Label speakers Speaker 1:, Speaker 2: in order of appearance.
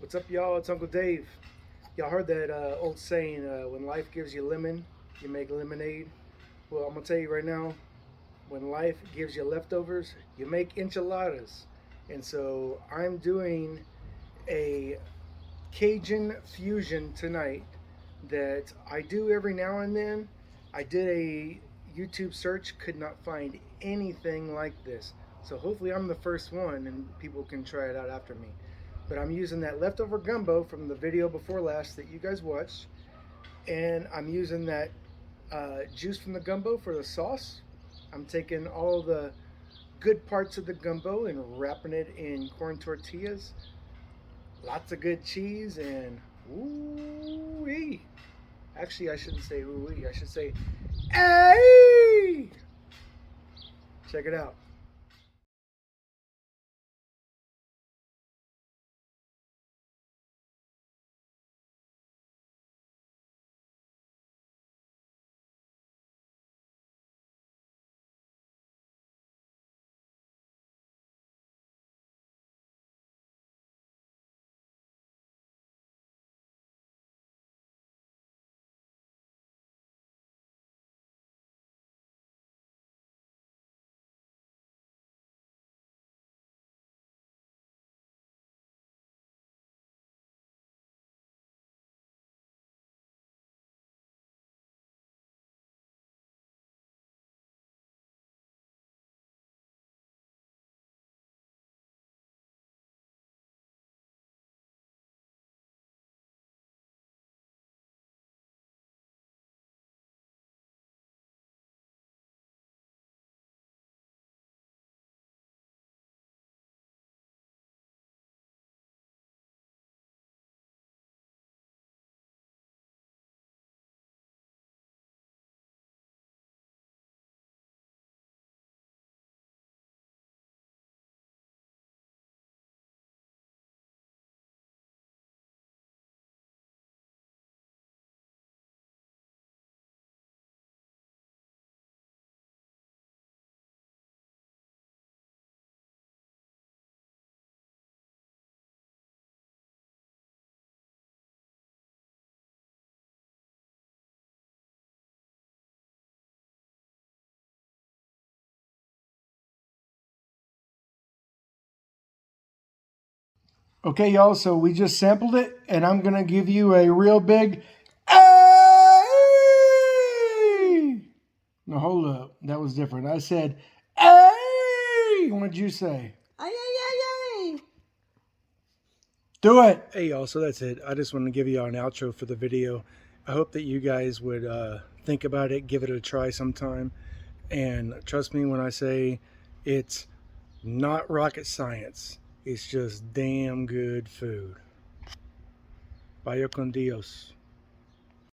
Speaker 1: What's up, y'all? It's Uncle Dave. Y'all heard that old saying, when life gives you lemon, you make lemonade? Well, I'm going to tell you right now, when life gives you leftovers, you make enchiladas. And so I'm doing a Cajun fusion tonight that I do every now and then. I did a YouTube search, could not find anything like this. So hopefully I'm the first one and people can try it out after me. But I'm using that leftover gumbo from the video before last that you guys watched. And I'm using that juice from the gumbo for the sauce. I'm taking all the good parts of the gumbo and wrapping it in corn tortillas. Lots of good cheese and ooh-wee. Actually, I shouldn't say ooh-wee. I should say, hey! Check it out. Okay, y'all, so we just sampled it, and I'm going to give you a real big hey! No, hold up. That was different. I said, hey! What did you say?
Speaker 2: Ay, ay, ay, ay.
Speaker 1: Do it! Hey, y'all, so that's it. I just want to give you an outro for the video. I hope that you guys would think about it, give it a try sometime. And trust me when I say it's not rocket science. It's just damn good food. Vaya con Dios.